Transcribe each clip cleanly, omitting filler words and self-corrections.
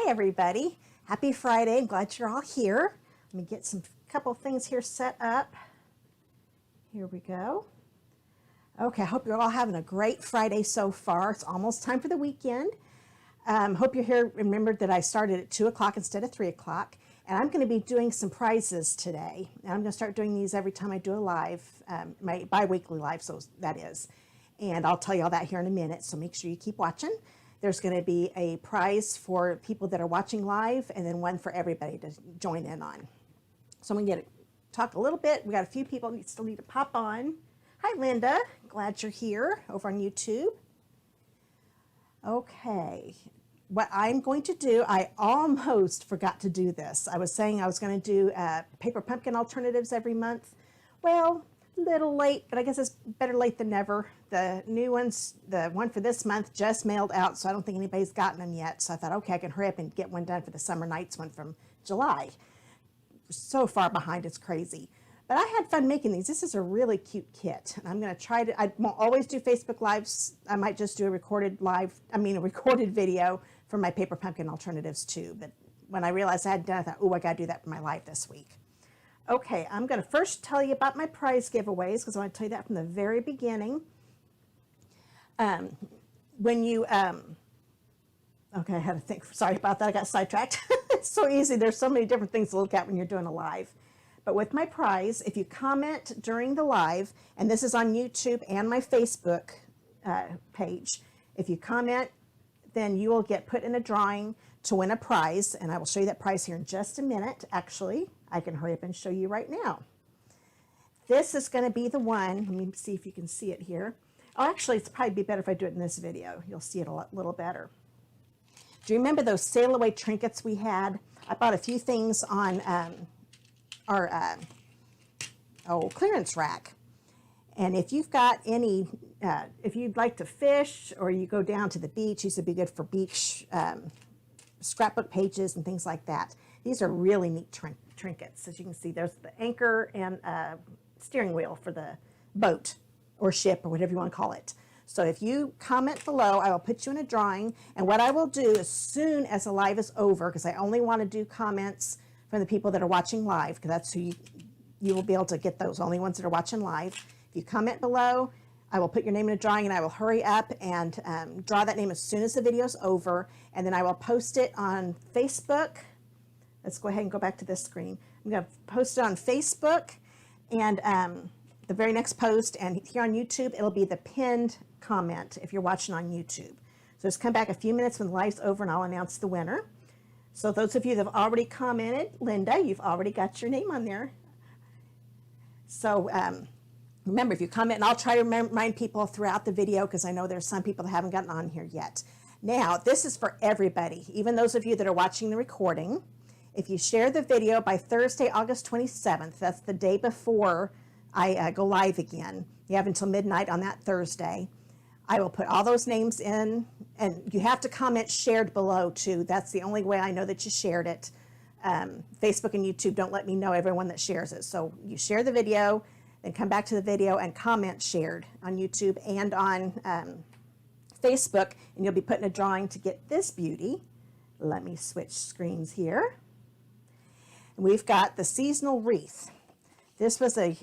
Hi everybody. Happy Friday. I'm glad you're all here. Let me get some couple things here set up. Here we go. Okay, I hope you're all having a great Friday so far. It's almost time for the weekend. Hope you're here. Remember that I started at 2 o'clock instead of 3 o'clock. And I'm going to be doing some prizes today. And I'm going to start doing these every time I do a live, my bi-weekly live, so that is. And I'll tell you all that here in a minute, so make sure you keep watching. There's going to be a prize for people that are watching live and then one for everybody to join in on. So I'm going to talk a little bit. We got a few people that still need to pop on. Hi, Linda. Glad you're here over on YouTube. Okay. What I'm going to do, I almost forgot to do this. I was saying I was going to do paper pumpkin alternatives every month. Well, a little late, but I guess it's better late than never. The new ones, the one for this month just mailed out, so I don't think anybody's gotten them yet. So I thought, okay, I can hurry up and get one done for the Summer Nights one from July. So far behind, it's crazy. But I had fun making these. This is a really cute kit. And I'm going to try to, I won't always do Facebook Lives. I might just do a recorded video for my paper pumpkin alternatives too. But when I realized I hadn't done it, I thought, oh, I got to do that for my live this week. Okay, I'm going to first tell you about my prize giveaways because I want to tell you that from the very beginning. When you, okay, I had to think, sorry about that, I got sidetracked. It's so easy, there's so many different things to look at when you're doing a live. But with my prize, if you comment during the live, and this is on YouTube and my Facebook page, if you comment, then you will get put in a drawing to win a prize, and I will show you that prize here in just a minute. Actually, I can hurry up and show you right now. This is going to be the one, let me see if you can see it here. Oh, actually, it's probably be better if I do it in this video. You'll see it a little better. Do you remember those sail away trinkets we had? I bought a few things on our clearance rack. And if you've got any, if you'd like to fish or you go down to the beach, these would be good for beach scrapbook pages and things like that. These are really neat trinkets. As you can see, there's the anchor and steering wheel for the boat or ship or whatever you want to call it. So if you comment below, I will put you in a drawing. And what I will do as soon as the live is over, because I only want to do comments from the people that are watching live, because that's who you will be able to get those, only ones that are watching live. If you comment below, I will put your name in a drawing and I will hurry up and draw that name as soon as the video is over. And then I will post it on Facebook. Let's go ahead and go back to this screen. I'm going to post it on Facebook and the very next post, and here on YouTube, it'll be the pinned comment if you're watching on YouTube. So just come back a few minutes when the live's over and I'll announce the winner. So those of you that have already commented, Linda, you've already got your name on there. So remember, if you comment, and I'll try to remind people throughout the video because I know there's some people that haven't gotten on here yet. Now, this is for everybody, even those of you that are watching the recording. If you share the video by Thursday, August 27th, that's the day before I go live again. You have until midnight on that Thursday. I will put all those names in, and you have to comment shared below too. That's the only way I know that you shared it. Facebook and YouTube don't let me know everyone that shares it. So you share the video, then come back to the video and comment shared on YouTube and on Facebook, and you'll be put in a drawing to get this beauty. Let me switch screens here. And we've got the seasonal wreath. This was a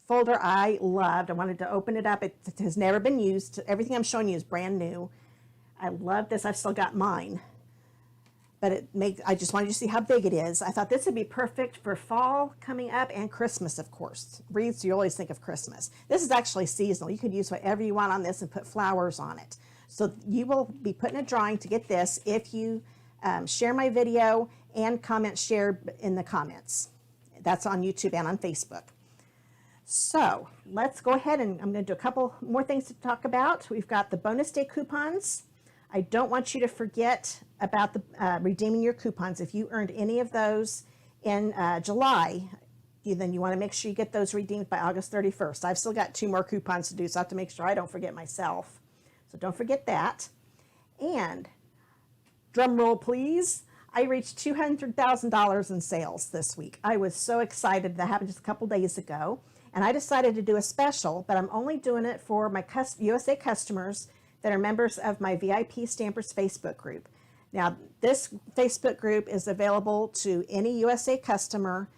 folder I loved. I wanted to open it up. It has never been used. Everything I'm showing you is brand new. I love this. I've still got mine. But I just wanted you to see how big it is. I thought this would be perfect for fall coming up and Christmas, of course. Wreaths, you always think of Christmas. This is actually seasonal. You could use whatever you want on this and put flowers on it. So you will be put in a drawing to get this if you share my video and comment shared in the comments. That's on YouTube and on Facebook. So let's go ahead, and I'm going to do a couple more things to talk about. We've got the bonus day coupons. I don't want you to forget about the redeeming your coupons. If you earned any of those in July, then you want to make sure you get those redeemed by August 31st. I've still got 2 more coupons to do, so I have to make sure I don't forget myself. So don't forget that. And drum roll, please. I reached $200,000 in sales this week. I was so excited. That happened just a couple days ago. And I decided to do a special, but I'm only doing it for my USA customers that are members of my VIP Stampers Facebook group. Now, this Facebook group is available to any USA customer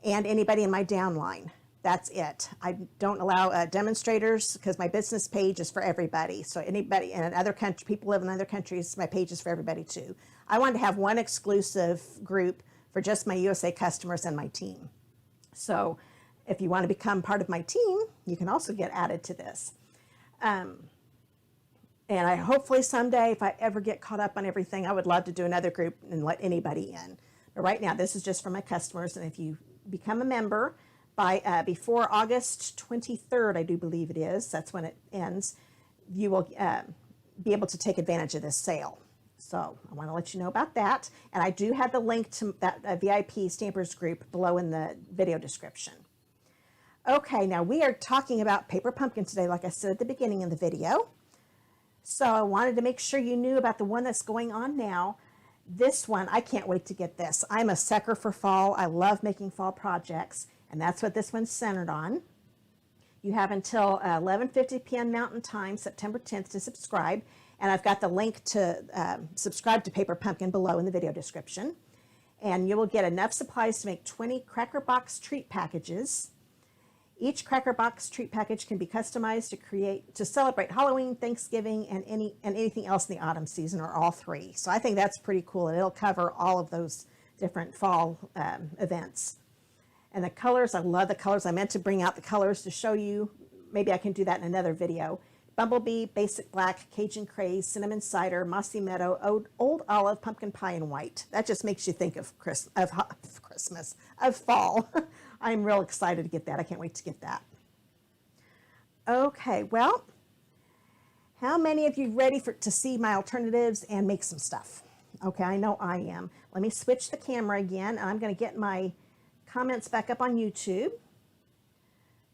and anybody in my downline. That's it. I don't allow demonstrators because my business page is for everybody. So anybody in another country, people live in other countries, my page is for everybody too. I wanted to have one exclusive group for just my USA customers and my team. So if you want to become part of my team, you can also get added to this. And I hopefully someday, if I ever get caught up on everything, I would love to do another group and let anybody in. But right now, this is just for my customers. And if you become a member by before August 23rd, I do believe it is, that's when it ends, you will be able to take advantage of this sale. So I want to let you know about that. And I do have the link to that VIP Stampers group below in the video description. Okay, now we are talking about paper pumpkin today, like I said at the beginning of the video. So I wanted to make sure you knew about the one that's going on now. This one, I can't wait to get this. I'm a sucker for fall. I love making fall projects, and that's what this one's centered on. You have until 11:50 p.m. Mountain Time, September 10th, to subscribe. And I've got the link to subscribe to Paper Pumpkin below in the video description. And you will get enough supplies to make 20 Cracker Box treat packages. Each Cracker Box treat package can be customized to celebrate Halloween, Thanksgiving, and anything else in the autumn season, or all three. So I think that's pretty cool, and it'll cover all of those different fall events. And the colors, I love the colors. I meant to bring out the colors to show you. Maybe I can do that in another video. Bumblebee, Basic Black, Cajun Craze, Cinnamon Cider, Mossy Meadow, Old Olive, Pumpkin Pie, and White. That just makes you think of Christmas, of fall. I'm real excited to get that. I can't wait to get that. Okay, well, how many of you ready to see my alternatives and make some stuff? Okay, I know I am. Let me switch the camera again. I'm going to get my comments back up on YouTube.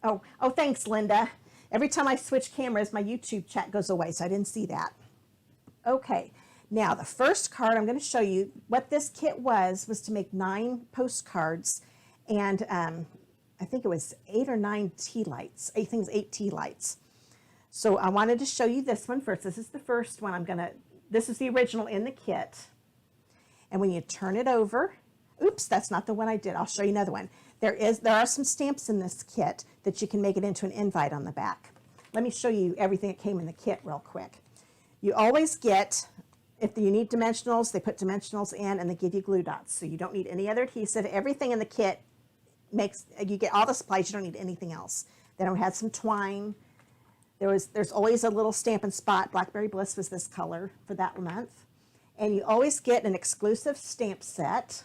Oh, thanks, Linda. Every time I switch cameras, my YouTube chat goes away, so I didn't see that. Okay, now the first card I'm going to show you, what this kit was to make 9 postcards, and I think it was 8 or 9 tea lights. I think it was 8 tea lights. So I wanted to show you this one first. This is the first one. This is the original in the kit. And when you turn it over, oops, that's not the one I did. I'll show you another one. There are some stamps in this kit that you can make it into an invite on the back. Let me show you everything that came in the kit real quick. You always get, if you need dimensionals, they put dimensionals in and they give you glue dots. So you don't need any other adhesive. Everything in the kit you get all the supplies, you don't need anything else. Then I had some twine. There's always a little Stampin' Spot. Blackberry Bliss was this color for that month. And you always get an exclusive stamp set.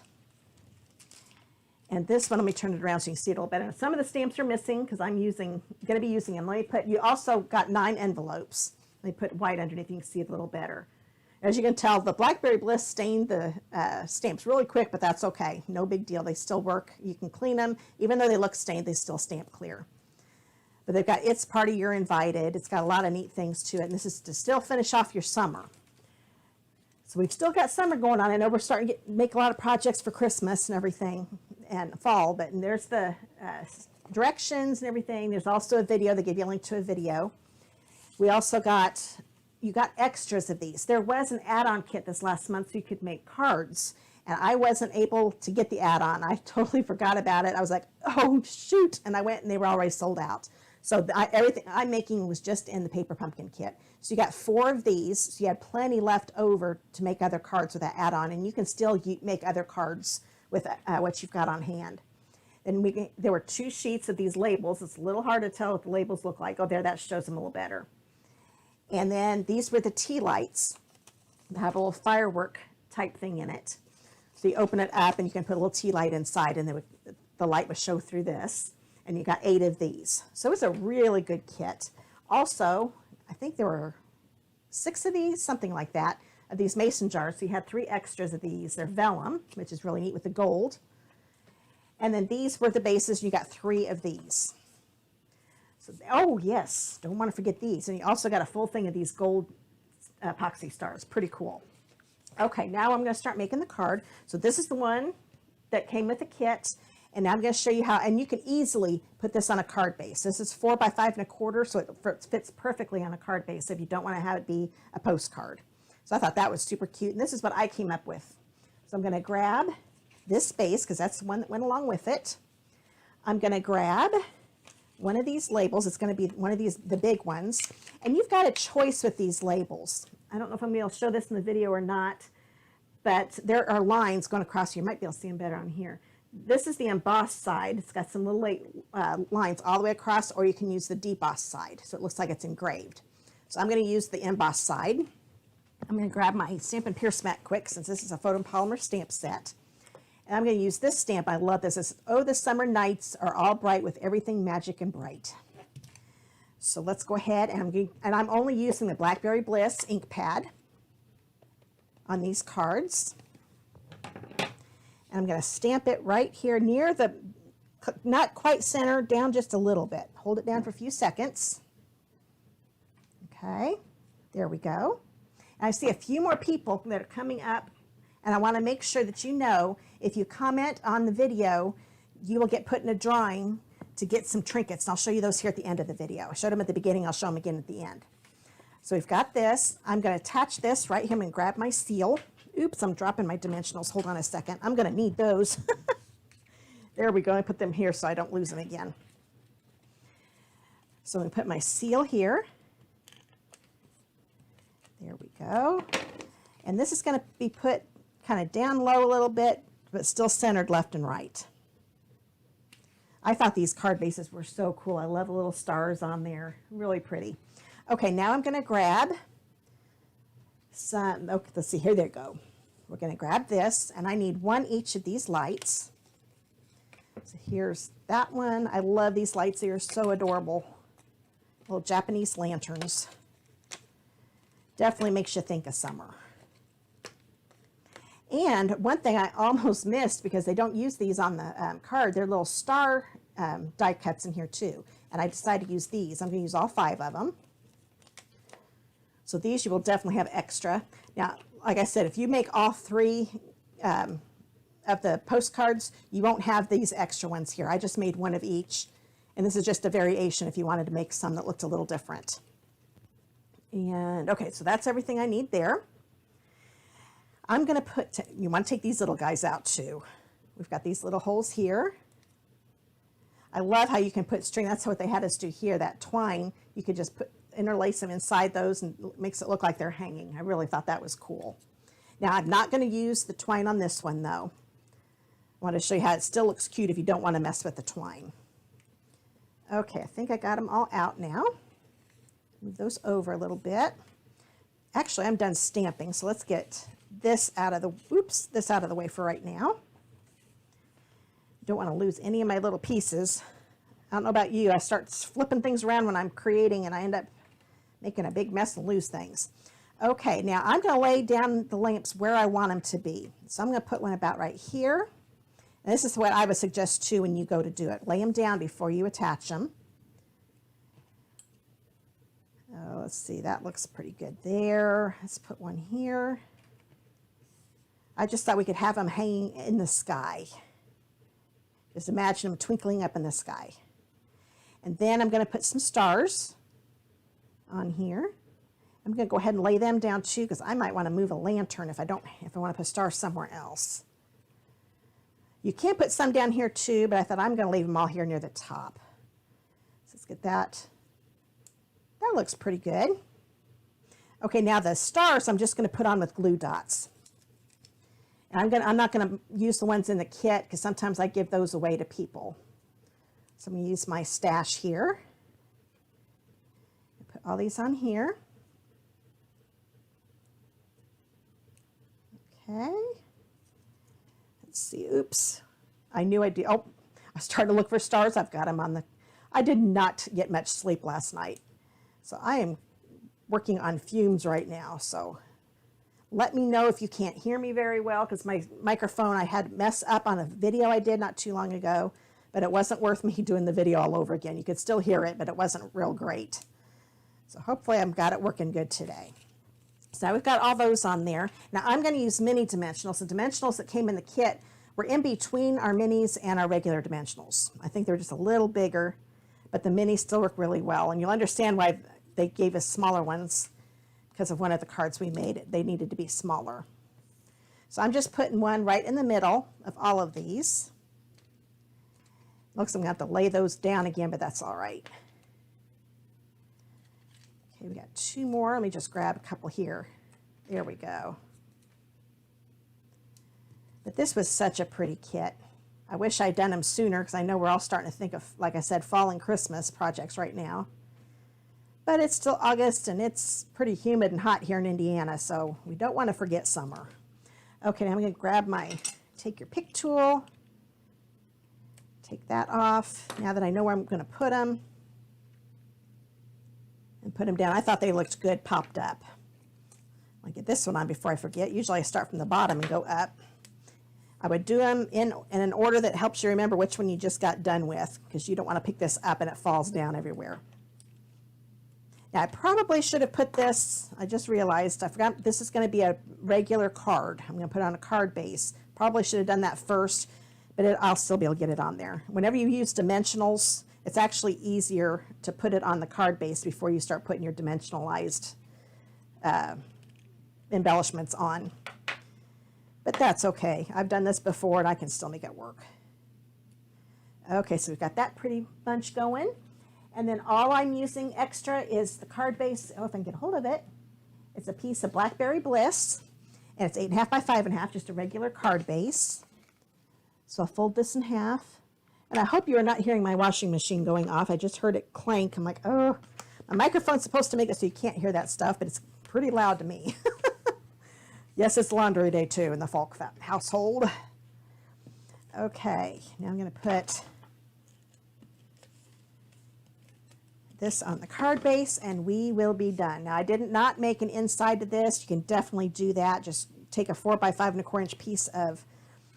And this one, let me turn it around so you can see it a little better. Some of the stamps are missing because I'm going to be using them. You also got 9 envelopes. Let me put white underneath, you can see it a little better. As you can tell, the Blackberry Bliss stained the stamps really quick, but that's okay. No big deal. They still work. You can clean them. Even though they look stained, they still stamp clear. But they've got It's Party, You're Invited. It's got a lot of neat things to it. And this is to still finish off your summer. So we've still got summer going on. I know we're starting to make a lot of projects for Christmas and everything and fall, but there's the directions and everything. There's also a video. They give you a link to a video. We also you got extras of these. There was an add-on kit this last month so you could make cards, and I wasn't able to get the add-on. I totally forgot about it. I was like, oh, shoot, and I went and they were already sold out. So everything I'm making was just in the Paper Pumpkin kit. So you got 4 of these, so you had plenty left over to make other cards with that add-on, and you can still make other cards with what you've got on hand. And there were 2 sheets of these labels. It's a little hard to tell what the labels look like. Oh, there, that shows them a little better. And then these were the tea lights. They have a little firework type thing in it. So you open it up and you can put a little tea light inside, and the light would show through this. And you got 8 of these. So it's a really good kit. Also, I think there were 6 of these, something like that, of these mason jars. So you had 3 extras of these. They're vellum, which is really neat with the gold. And then these were the bases. You got 3 of these. So, oh, yes, don't want to forget these. And you also got a full thing of these gold epoxy stars. Pretty cool. Okay, now I'm going to start making the card. So this is the one that came with the kit. And now I'm going to show you how, and you can easily put this on a card base. This is 4 by 5 1/4, so it fits perfectly on a card base if you don't want to have it be a postcard. So I thought that was super cute. And this is what I came up with. So I'm going to grab this space because that's the one that went along with it. I'm going to grab one of these labels. It's going to be one of these, the big ones. And you've got a choice with these labels. I don't know if I'm going to be able to show this in the video or not, but there are lines going across here. You might be able to see them better on here. This is the embossed side. It's got some little lines all the way across, or you can use the debossed side. So it looks like it's engraved. So I'm going to use the embossed side. I'm going to grab my Stampin' Pierce mat quick since this is a photopolymer stamp set. And I'm going to use this stamp. I love this. It's, oh, the summer nights are all bright with everything magic and bright. So let's go ahead and I'm only using the Blackberry Bliss ink pad on these cards. And I'm going to stamp it right here near the, not quite center, down just a little bit. Hold it down for a few seconds. Okay, there we go. And I see a few more people that are coming up, and I want to make sure that you know, if you comment on the video, you will get put in a drawing to get some trinkets. And I'll show you those here at the end of the video. I showed them at the beginning. I'll show them again at the end. So we've got this. I'm going to attach this right here. I'm going to grab my seal. Oops, I'm dropping my dimensionals. Hold on a second. I'm going to need those. There we go. I put them here so I don't lose them again. So I'm going to put my seal here. There we go. And this is going to be put kind of down low a little bit, but still centered left and right. I thought these card bases were so cool. I love the little stars on there. Really pretty. Okay, now I'm going to grab some, okay, let's see, here they go. We're going to grab this, and I need one each of these lights. So here's that one. I love these lights. They are so adorable. Little Japanese lanterns. Definitely makes you think of summer. And one thing I almost missed, because they don't use these on the card, they're little star die cuts in here too. And I decided to use these. I'm going to use all 5 of them. So these you will definitely have extra. Now, like I said, if you make all 3 of the postcards, you won't have these extra ones here. I just made one of each. And this is just a variation if you wanted to make some that looked a little different. And okay, so that's everything I need there. I'm going to put, you want to take these little guys out too. We've got these little holes here. I love how you can put string. That's what they had us do here, that twine. You could just interlace them inside those and it makes it look like they're hanging. I really thought that was cool. Now I'm not going to use the twine on this one though. I want to show you how it still looks cute if you don't want to mess with the twine. Okay, I think I got them all out now. Move those over a little bit. Actually, I'm done stamping, so let's get this out of the, this out of the way for right now. Don't want to lose any of my little pieces. I don't know about you, I start flipping things around when I'm creating and I end up making a big mess and lose things. Okay, now I'm going to lay down the lamps where I want them to be. So I'm going to put one about right here. And this is what I would suggest too when you go to do it. Lay them down before you attach them. Oh, let's see, that looks pretty good there. Let's put one here. I just thought we could have them hanging in the sky. Just imagine them twinkling up in the sky. And then I'm going to put some stars on here. I'm going to go ahead and lay them down too, because I might want to move a lantern if I want to put stars somewhere else. You can put some down here too, but I thought I'm going to leave them all here near the top. So let's get that. That looks pretty good. Okay, now the stars I'm just going to put on with glue dots. And I'm not going to use the ones in the kit because sometimes I give those away to people. So I'm going to use my stash here. Put all these on here. Okay. Let's see. Oops. I knew I'd do. Oh, I started to look for stars. I've got them on the. I did not get much sleep last night. So I am working on fumes right now. So let me know if you can't hear me very well, because my microphone, I had messed up on a video I did not too long ago, but it wasn't worth me doing the video all over again. You could still hear it, but it wasn't real great. So hopefully I've got it working good today. So now we've got all those on there. Now I'm going to use mini dimensionals. The dimensionals that came in the kit were in between our minis and our regular dimensionals. I think they're just a little bigger, but the minis still work really well. And you'll understand why they gave us smaller ones, because of one of the cards we made. They needed to be smaller. So I'm just putting one right in the middle of all of these. Looks like I'm going to have to lay those down again, but that's all right. Okay, we got 2 more. Let me just grab a couple here. There we go. But this was such a pretty kit. I wish I'd done them sooner because I know we're all starting to think of, like I said, fall and Christmas projects right now. But it's still August and it's pretty humid and hot here in Indiana, so we don't want to forget summer. Okay, now I'm going to grab take your pick tool, take that off. Now that I know where I'm going to put them, and put them down. I thought they looked good popped up. I'll get this one on before I forget. Usually I start from the bottom and go up. I would do them in an order that helps you remember which one you just got done with, because you don't want to pick this up and it falls down everywhere. Now I probably should have put this, I just realized, I forgot this is going to be a regular card. I'm going to put it on a card base. Probably should have done that first, but I'll still be able to get it on there. Whenever you use dimensionals, it's actually easier to put it on the card base before you start putting your dimensionalized embellishments on. But that's okay. I've done this before and I can still make it work. Okay, so we've got that pretty bunch going. And then all I'm using extra is the card base. Oh, if I can get a hold of it. It's a piece of Blackberry Bliss. And it's 8.5 by 5.5, just a regular card base. So I'll fold this in half. And I hope you are not hearing my washing machine going off. I just heard it clank. I'm like, oh, my microphone's supposed to make it so you can't hear that stuff, but it's pretty loud to me. Yes, it's laundry day too in the Fulk household. Okay, now I'm going to put this on the card base and we will be done. Now I did not make an inside to this. You can definitely do that. Just take a 4 by 5.25 inch piece of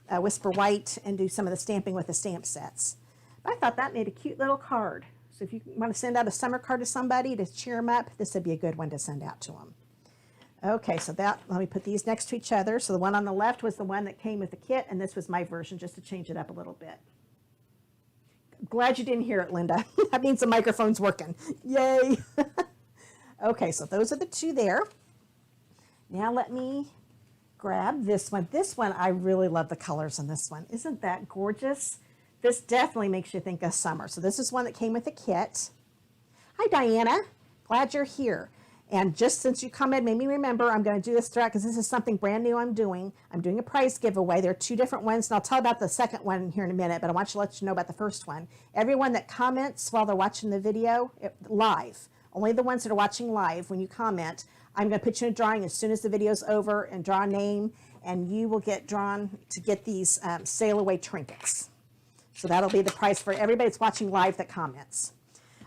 Whisper White and do some of the stamping with the stamp sets. But I thought that made a cute little card. So if you want to send out a summer card to somebody to cheer them up, this would be a good one to send out to them. Okay, so let me put these next to each other. So the one on the left was the one that came with the kit, and this was my version just to change it up a little bit. Glad you didn't hear it, Linda. That means the microphone's working. Yay! Okay, so those are the 2 there. Now let me grab this one. This one, I really love the colors in this one. Isn't that gorgeous? This definitely makes you think of summer. So this is one that came with the kit. Hi, Diana. Glad you're here. And just since you commented, made me remember, I'm going to do this throughout because this is something brand new I'm doing. I'm doing a prize giveaway. There are 2 different ones, and I'll tell about the second one here in a minute, but I want to let you know about the first one. Everyone that comments while they're watching the video, live, only the ones that are watching live, when you comment, I'm going to put you in a drawing as soon as the video's over and draw a name, and you will get drawn to get these sail away trinkets. So that'll be the prize for everybody that's watching live that comments.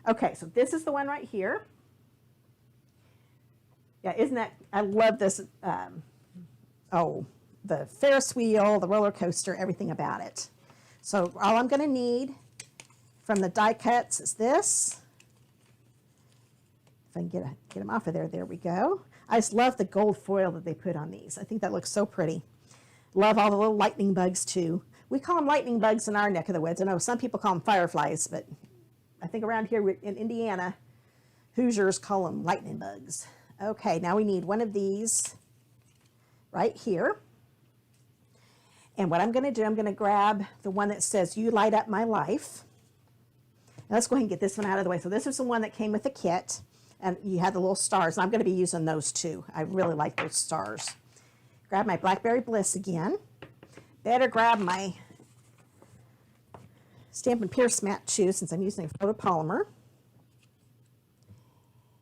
Okay, so this is the one right here. Yeah, isn't that, I love this, the Ferris wheel, the roller coaster, everything about it. So all I'm going to need from the die cuts is this. If I can get them off of there, there we go. I just love the gold foil that they put on these. I think that looks so pretty. Love all the little lightning bugs too. We call them lightning bugs in our neck of the woods. I know some people call them fireflies, but I think around here in Indiana, Hoosiers call them lightning bugs. Okay, now we need one of these right here. And what I'm going to do, I'm going to grab the one that says, "You Light Up My Life." Now let's go ahead and get this one out of the way. So this is the one that came with the kit, and you had the little stars. And I'm going to be using those too. I really like those stars. Grab my Blackberry Bliss again. Better grab my Stampin' Pierce mat too, since I'm using photopolymer.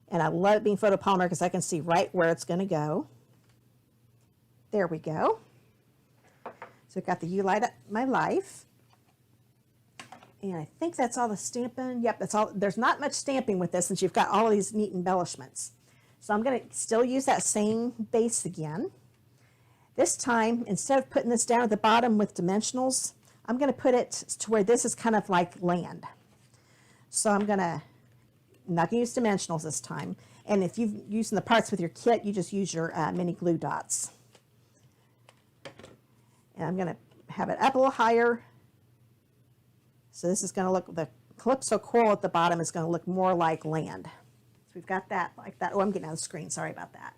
And I love it being photopolymer because I can see right where it's going to go. There we go. So we've got the "You Light Up My Life." And I think that's all the stamping. Yep, that's all. There's not much stamping with this since you've got all of these neat embellishments. So I'm going to still use that same base again. This time, instead of putting this down at the bottom with dimensionals, I'm going to put it to where this is kind of like land. So I'm not going to use dimensionals this time. And if you're using the parts with your kit, you just use your mini glue dots. And I'm going to have it up a little higher. So this is going to look, the Calypso coral at the bottom is going to look more like land. So we've got that like that. Oh, I'm getting out of the screen. Sorry about that.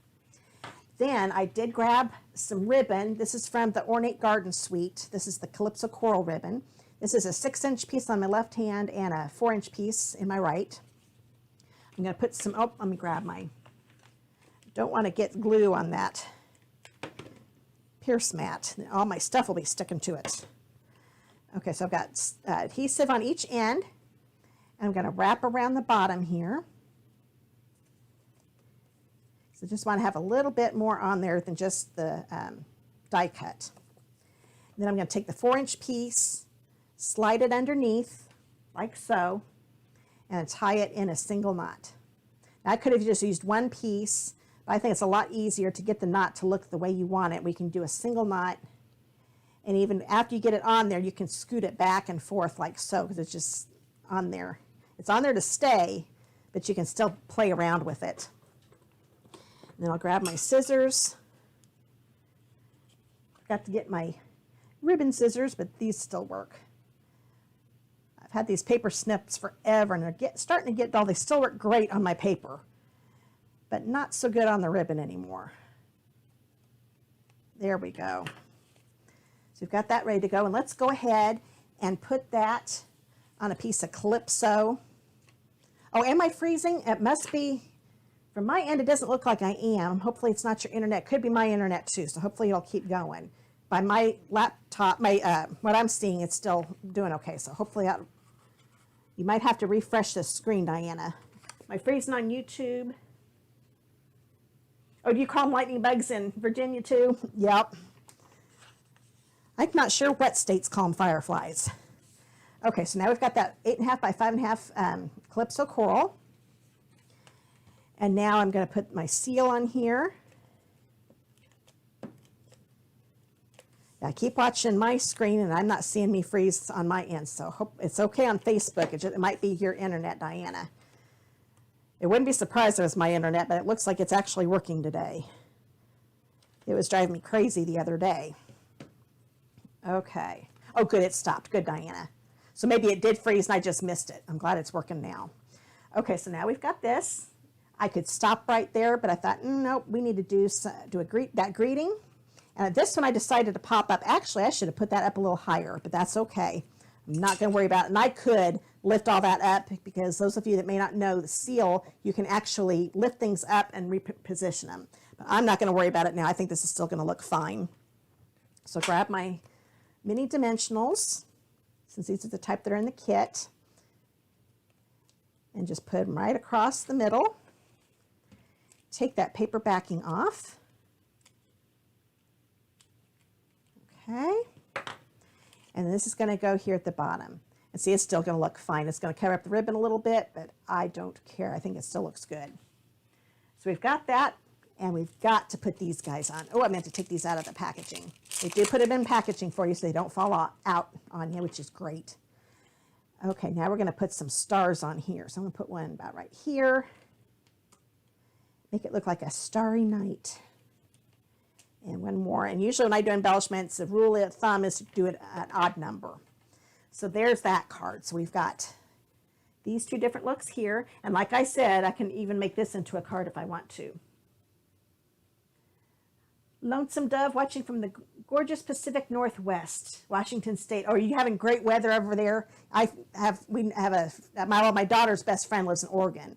Then I did grab some ribbon. This is from the Ornate Garden Suite. This is the Calypso Coral ribbon. This is a 6-inch piece on my left hand and a 4-inch piece in my right. I'm going to put some, oh, let me grab my, don't want to get glue on that Pierce mat. All my stuff will be sticking to it. Okay, so I've got adhesive on each end. And I'm going to wrap around the bottom here. So just want to have a little bit more on there than just the die cut. And then I'm going to take the 4-inch piece, slide it underneath like so, and tie it in a single knot. Now, I could have just used one piece, but I think it's a lot easier to get the knot to look the way you want it. We can do a single knot, and even after you get it on there, you can scoot it back and forth like so, because it's just on there. It's on there to stay, but you can still play around with it. And then I'll grab my scissors. Got to get my ribbon scissors, but these still work. I've had these paper snips forever, and they're starting to get dull. They still work great on my paper, but not so good on the ribbon anymore. There we go. So we've got that ready to go, and let's go ahead and put that on a piece of Calypso. Oh, am I freezing? It must be. From my end, it doesn't look like I am. Hopefully it's not your internet. Could be my internet too, so hopefully it'll keep going. By my laptop, what I'm seeing, it's still doing okay. So hopefully you might have to refresh this screen, Diana. Am I freezing on YouTube? Oh, do you call them lightning bugs in Virginia too? Yep. I'm not sure what states call them fireflies. Okay, so now we've got that 8.5 by 5.5 Calypso Coral. And now I'm going to put my seal on here. Now, keep watching my screen, and I'm not seeing me freeze on my end, so hope it's okay on Facebook. It might be your internet, Diana. It wouldn't be surprised if it was my internet, but it looks like it's actually working today. It was driving me crazy the other day. Okay. Oh, good, it stopped. Good, Diana. So maybe it did freeze and I just missed it. I'm glad it's working now. Okay, so now we've got this. I could stop right there, but I thought, nope, we need to do that greeting. And this one I decided to pop up. Actually, I should have put that up a little higher, but that's okay. I'm not going to worry about it. And I could lift all that up, because those of you that may not know, the seal, you can actually lift things up and reposition them. But I'm not going to worry about it now. I think this is still going to look fine. So grab my mini dimensionals, since these are the type that are in the kit, and just put them right across the middle. Take that paper backing off. Okay. And this is going to go here at the bottom. And see, it's still going to look fine. It's going to cover up the ribbon a little bit, but I don't care. I think it still looks good. So we've got that, and we've got to put these guys on. Oh, I meant to take these out of the packaging. They do put them in packaging for you so they don't fall out on you, which is great. Okay, now we're going to put some stars on here. So I'm going to put one about right here. Make it look like a starry night. And one more. And usually when I do embellishments, the rule of thumb is to do it an odd number. So there's that card. So we've got these two different looks here. And like I said, I can even make this into a card if I want to. Lonesome Dove watching from the gorgeous Pacific Northwest, Washington State. Oh, are you having great weather over there? My daughter's best friend lives in Oregon.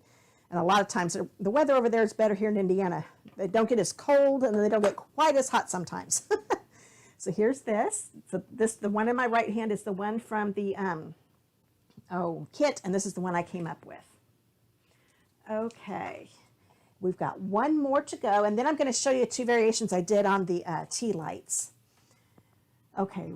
And a lot of times the weather over there is better here in Indiana. They don't get as cold, and they don't get quite as hot sometimes. So here's this. So the one in my right hand is the one from the kit, and this is the one I came up with. Okay, we've got one more to go, and then I'm going to show you two variations I did on the tea lights. Okay,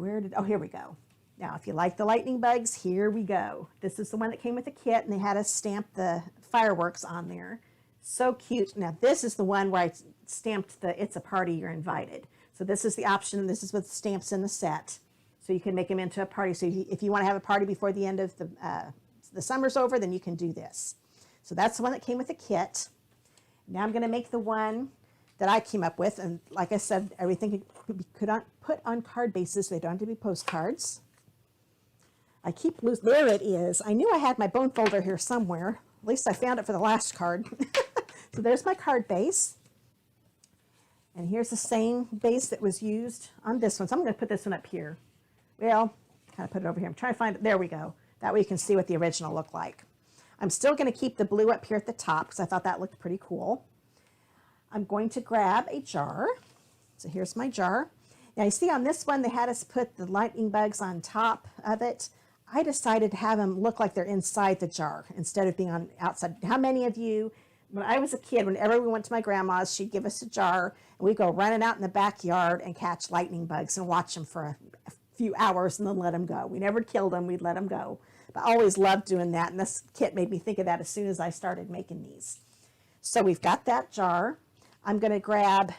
here we go. Now, if you like the lightning bugs, here we go. This is the one that came with the kit, and they had us stamp the fireworks on there. So cute. Now, this is the one where I stamped the "It's a Party, You're Invited." So this is the option. This is with stamps in the set. So you can make them into a party. So if you want to have a party before the end of the summer's over, then you can do this. So that's the one that came with the kit. Now I'm going to make the one that I came up with. And like I said, everything could be put on card bases. So they don't have to be postcards. I keep losing. There it is. I knew I had my bone folder here somewhere. At least I found it for the last card. So there's my card base. And here's the same base that was used on this one. So I'm going to put this one up here. Well, kind of put it over here. I'm trying to find it. There we go. That way you can see what the original looked like. I'm still going to keep the blue up here at the top because I thought that looked pretty cool. I'm going to grab a jar. So here's my jar. Now you see on this one, they had us put the lightning bugs on top of it. I decided to have them look like they're inside the jar instead of being on outside. How many of you, when I was a kid, whenever we went to my grandma's, she'd give us a jar and we'd go running out in the backyard and catch lightning bugs and watch them for a few hours and then let them go. We never killed them, we'd let them go. But I always loved doing that, and this kit made me think of that as soon as I started making these. So we've got that jar. I'm going to grab,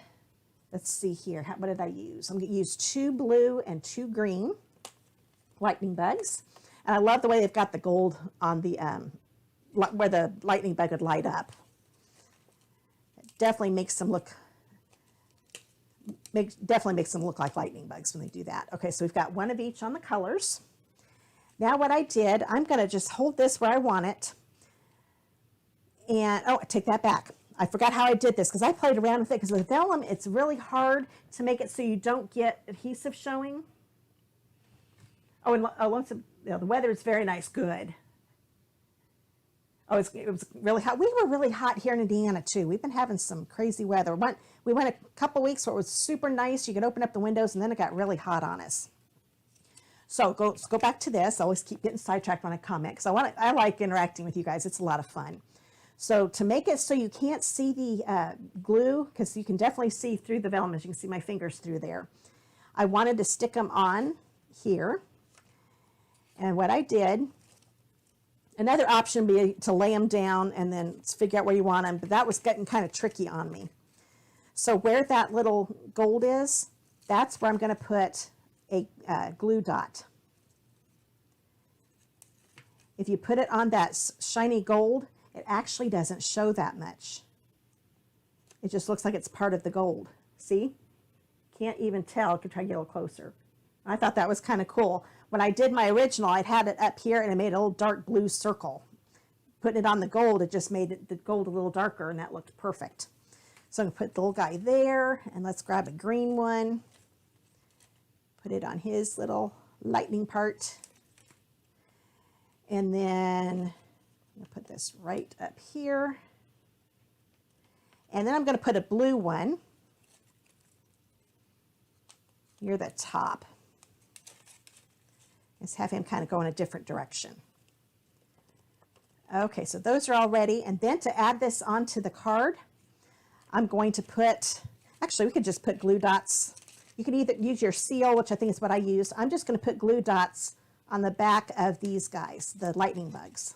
let's see here, what did I use? I'm going to use 2 blue and 2 green lightning bugs. And I love the way they've got the gold on the, where the lightning bug would light up. It definitely makes them look, definitely makes them look like lightning bugs when they do that. Okay, so we've got 1 of each on the colors. Now what I did, I'm going to just hold this where I want it. And, oh, I take that back. I forgot how I did this because I played around with it because with vellum, it's really hard to make it so you don't get adhesive showing. Oh, and once the weather is very nice, good. Oh, it was really hot. We were really hot here in Indiana too. We've been having some crazy weather. We went a couple weeks where it was super nice. You could open up the windows and then it got really hot on us. So let's go back to this. I always keep getting sidetracked when I comment because I like interacting with you guys. It's a lot of fun. So to make it so you can't see the glue, because you can definitely see through the vellum, as you can see my fingers through there, I wanted to stick them on here. And what I did, another option would be to lay them down and then figure out where you want them, but that was getting kind of tricky on me. So where that little gold is, that's where I'm going to put a glue dot. If you put it on that shiny gold, it actually doesn't show that much. It just looks like it's part of the gold. See? Can't even tell. I could try to get a little closer. I thought that was kind of cool. When I did my original, I'd had it up here and I made a little dark blue circle. Putting it on the gold, it just made the gold a little darker and that looked perfect. So I'm going to put the little guy there and let's grab a green one. Put it on his little lightning part. And then I'm going to put this right up here. And then I'm going to put a blue one near the top. Let's have him kind of go in a different direction. Okay, so those are all ready. And then to add this onto the card, I'm going to put, actually we could just put glue dots. You can either use your seal, which I think is what I used. I'm just going to put glue dots on the back of these guys, the lightning bugs.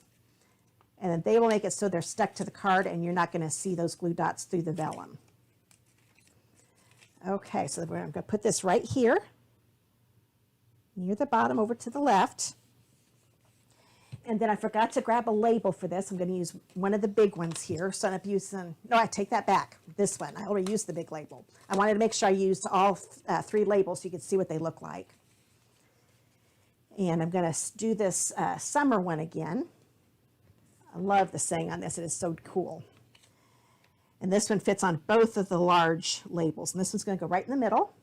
And then they will make it so they're stuck to the card and you're not going to see those glue dots through the vellum. Okay, so I'm going to put this right here, near the bottom over to the left. And then I forgot to grab a label for this. I'm going to use one of the big ones here. So I'm using, no, I take that back. This one, I already used the big label. I wanted to make sure I used all 3 labels so you could see what they look like. And I'm going to do this summer one again. I love the saying on this. It is so cool. And this one fits on both of the large labels. And this one's going to go right in the middle.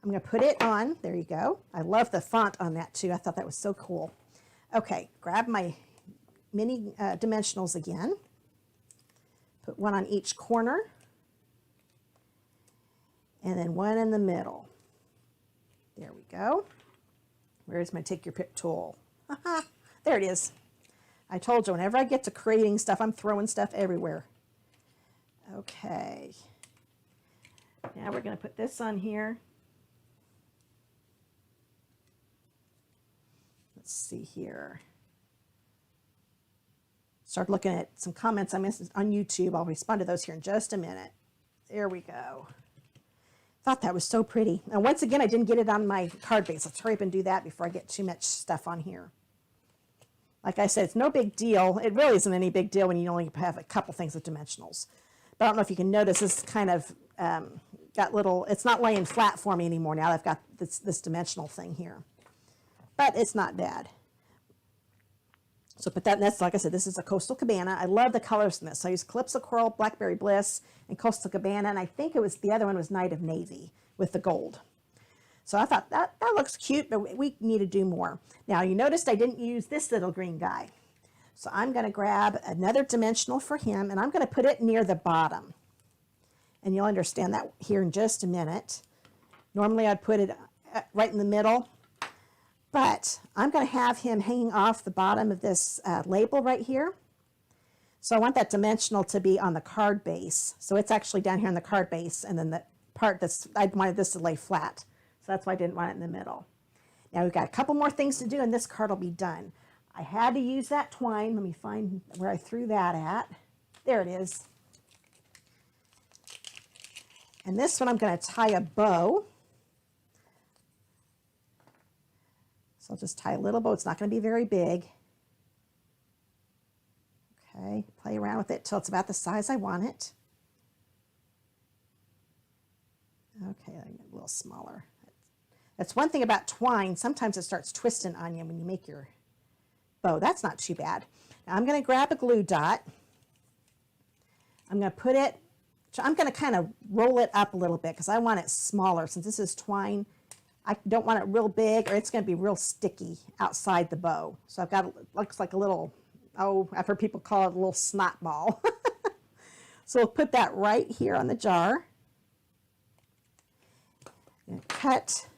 I'm going to put it on. There you go. I love the font on that too. I thought that was so cool. Okay, grab my mini dimensionals again. Put one on each corner. And then one in the middle. There we go. Where's my take your pick tool? There it is. I told you, whenever I get to creating stuff, I'm throwing stuff everywhere. Okay. Now we're going to put this on here. Let's see here. Start looking at some comments I missed on YouTube. I'll respond to those here in just a minute. There we go. Thought that was so pretty. And once again, I didn't get it on my card base. Let's hurry up and do that before I get too much stuff on here. Like I said, it's no big deal. It really isn't any big deal when you only have a couple things with dimensionals. But I don't know if you can notice, this kind of got little, it's not laying flat for me anymore now. I've got this dimensional thing here. But it's not bad. So put that in this. Like I said, this is a Coastal Cabana. I love the colors in this. So I used Calypso Coral, Blackberry Bliss, and Coastal Cabana. And I think it was, the other one was Night of Navy with the gold. So I thought that looks cute, but we need to do more. Now you noticed I didn't use this little green guy. So I'm going to grab another dimensional for him, and I'm going to put it near the bottom. And you'll understand that here in just a minute. Normally I'd put it right in the middle, but I'm going to have him hanging off the bottom of this label right here. So I want that dimensional to be on the card base. So it's actually down here on the card base, and then the part that's, I wanted this to lay flat. So that's why I didn't want it in the middle. Now we've got a couple more things to do, and this card will be done. I had to use that twine. Let me find where I threw that at. There it is. And this one I'm going to tie a bow. So I'll just tie a little bow. It's not going to be very big. Okay, play around with it till it's about the size I want it. Okay, I get a little smaller. That's one thing about twine. Sometimes it starts twisting on you when you make your bow. That's not too bad. Now I'm going to grab a glue dot. I'm going to put it, I'm going to kind of roll it up a little bit because I want it smaller. Since this is twine, I don't want it real big or it's going to be real sticky outside the bow. So I've got, it looks like a little, oh, I've heard people call it a little snot ball. So we'll put that right here on the jar. I'm going to cut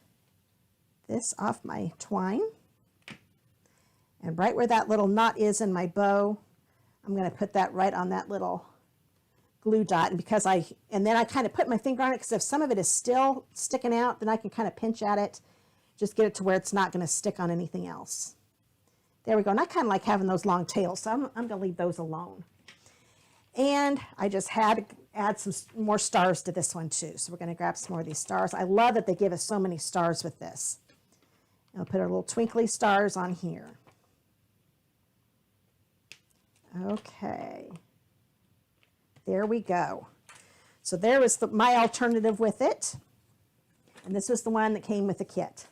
this off my twine. And right where that little knot is in my bow, I'm going to put that right on that little glue dot. And because and then I kind of put my finger on it, because if some of it is still sticking out, then I can kind of pinch at it, just get it to where it's not going to stick on anything else. There we go. And I kind of like having those long tails, so I'm going to leave those alone. And I just had to add some more stars to this one too. So we're going to grab some more of these stars. I love that they give us so many stars with this. I'll put our little twinkly stars on here. Okay, there we go. So there was my alternative with it. And this was the one that came with the kit.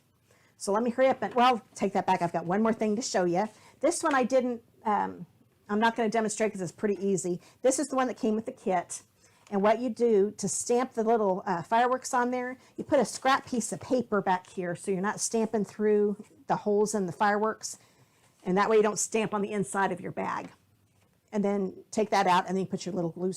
So let me hurry up and, well, take that back. I've got one more thing to show you. This one I didn't, I'm not going to demonstrate because it's pretty easy. This is the one that came with the kit. And what you do to stamp the little fireworks on there, you put a scrap piece of paper back here so you're not stamping through the holes in the fireworks. And that way you don't stamp on the inside of your bag. And then take that out and then you put your little glue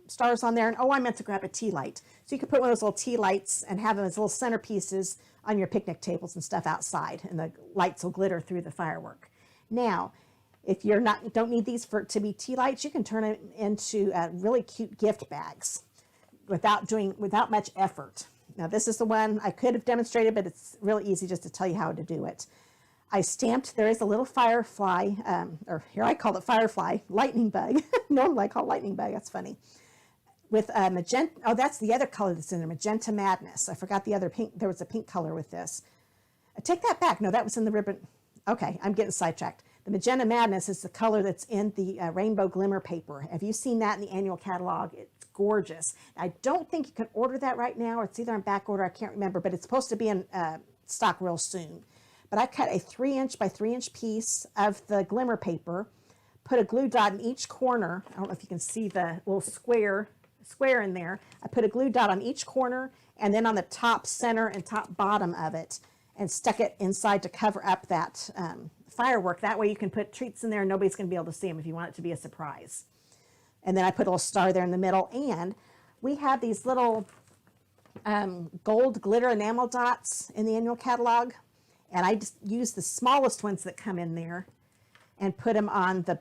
stars on there. And oh, I meant to grab a tea light. So you could put one of those little tea lights and have them as little centerpieces on your picnic tables and stuff outside. And the lights will glitter through the firework. Now, if you're don't need these to be tea lights, you can turn it into really cute gift bags without much effort. Now this is the one I could have demonstrated, but it's really easy just to tell you how to do it. I stamped, there is a little firefly, or here I call it firefly, lightning bug. Normally I call it lightning bug, that's funny. With magenta, oh, that's the other color that's in there, Magenta Madness. I forgot the other pink, there was a pink color with this. I take that back, no, that was in the ribbon. Okay, I'm getting sidetracked. The Magenta Madness is the color that's in the Rainbow Glimmer paper. Have you seen that in the annual catalog? It's gorgeous. I don't think you can order that right now, or it's either on back order, I can't remember, but it's supposed to be in stock real soon. But I cut a 3" by 3" piece of the glimmer paper, put a glue dot in each corner. I don't know if you can see the little square in there. I put a glue dot on each corner and then on the top center and top bottom of it, and stuck it inside to cover up that firework. That way you can put treats in there and nobody's going to be able to see them if you want it to be a surprise. And then I put a little star there in the middle. And we have these little gold glitter enamel dots in the annual catalog. And I just use the smallest ones that come in there and put them on the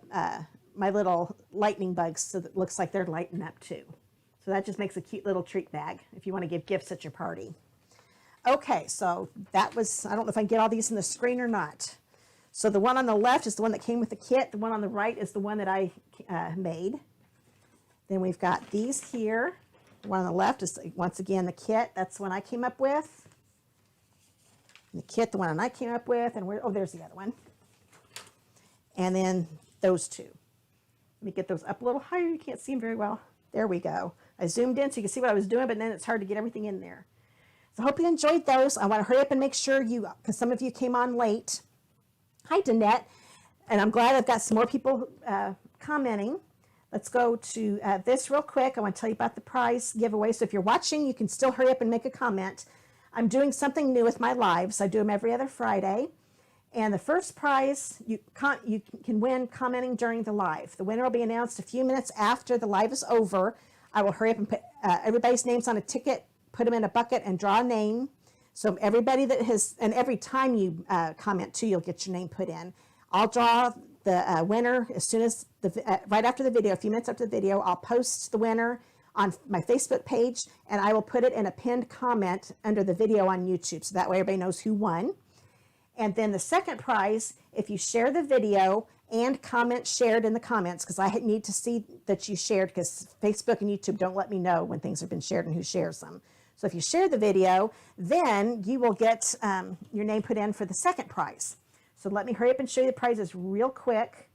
my little lightning bugs so that it looks like they're lighting up too. So that just makes a cute little treat bag if you want to give gifts at your party. Okay, so that was, I don't know if I can get all these in the screen or not. So the one on the left is the one that came with the kit. The one on the right is the one that I made. Then we've got these here. The one on the left is, once again, the kit. That's the one I came up with. And the kit, the one I came up with. And oh, there's the other one. And then those two. Let me get those up a little higher. You can't see them very well. There we go. I zoomed in so you can see what I was doing, but then it's hard to get everything in there. So I hope you enjoyed those. I want to hurry up and make sure you, because some of you came on late. Hi, Danette. And I'm glad I've got some more people commenting. Let's go to this real quick. I want to tell you about the prize giveaway. So if you're watching, you can still hurry up and make a comment. I'm doing something new with my lives. I do them every other Friday. And the first prize you can win commenting during the live. The winner will be announced a few minutes after the live is over. I will hurry up and put everybody's names on a ticket, put them in a bucket, and draw a name. So everybody that has, and every time you comment too, you'll get your name put in. I'll draw the winner as soon as, right after the video, a few minutes after the video. I'll post the winner on my Facebook page, and I will put it in a pinned comment under the video on YouTube, so that way everybody knows who won. And then the second prize, if you share the video and comment shared in the comments, because I need to see that you shared, because Facebook and YouTube don't let me know when things have been shared and who shares them. So if you share the video, then you will get your name put in for the second prize. So let me hurry up and show you the prizes real quick.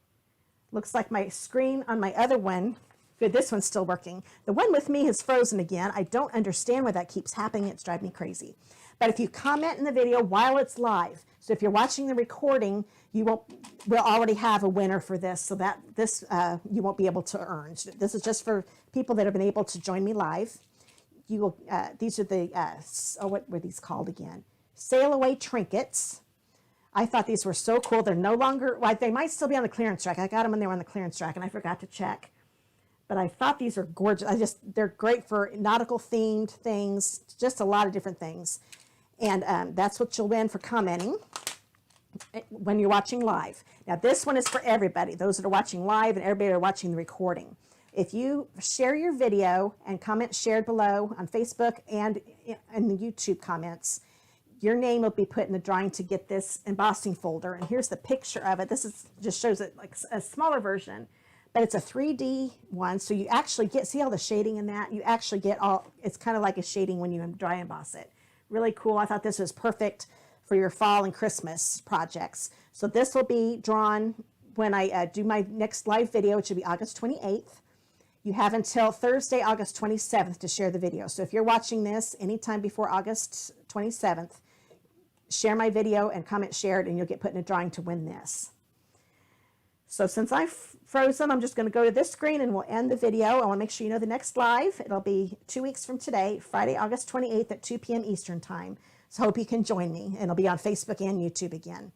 Looks like my screen on my other one. Good, this one's still working. The one with me has frozen again. I don't understand why that keeps happening. It's driving me crazy. But if you comment in the video while it's live, so if you're watching the recording, we'll already have a winner for this, so that this you won't be able to earn. This is just for people that have been able to join me live. You will. These are the what were these called again? Sail away trinkets. I thought these were so cool. They're no longer, like, they might still be on the clearance rack. I got them when they were on the clearance rack, and I forgot to check. But I thought these are gorgeous. They're great for nautical themed things, just a lot of different things. And that's what you'll win for commenting when you're watching live. Now this one is for everybody, those that are watching live and everybody that are watching the recording. If you share your video and comment shared below on Facebook and in the YouTube comments, your name will be put in the drawing to get this embossing folder. And here's the picture of it. This just shows it like a smaller version, but it's a 3D one. So you actually see all the shading in that? You actually get it's kind of like a shading when you dry emboss it. Really cool. I thought this was perfect for your fall and Christmas projects. So this will be drawn when I do my next live video, which will be August 28th. You have until Thursday, August 27th to share the video. So if you're watching this anytime before August 27th, share my video and comment shared, and you'll get put in a drawing to win this. So since I froze them, I'm just going to go to this screen and we'll end the video. I want to make sure you know the next live. It'll be 2 weeks from today, Friday, August 28th at 2 p.m. Eastern time. So hope you can join me, and it'll be on Facebook and YouTube again.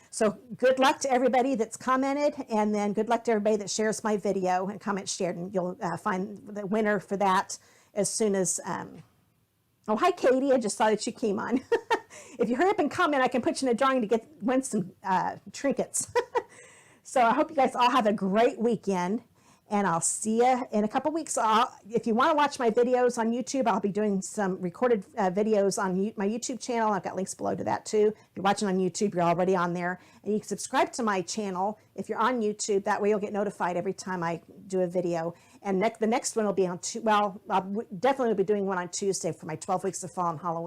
So good luck to everybody that's commented, and then good luck to everybody that shares my video and comment shared, and you'll find the winner for that as soon as, oh, hi, Katie. I just saw that you came on. If you hurry up and comment, I can put you in a drawing to win some trinkets. So I hope you guys all have a great weekend, and I'll see you in a couple weeks. If you want to watch my videos on YouTube, I'll be doing some recorded videos on my YouTube channel. I've got links below to that too. If you're watching on YouTube, you're already on there. And you can subscribe to my channel if you're on YouTube. That way you'll get notified every time I do a video. And the next one will be on, I'll definitely will be doing one on Tuesday for my 12 weeks of fall and Halloween.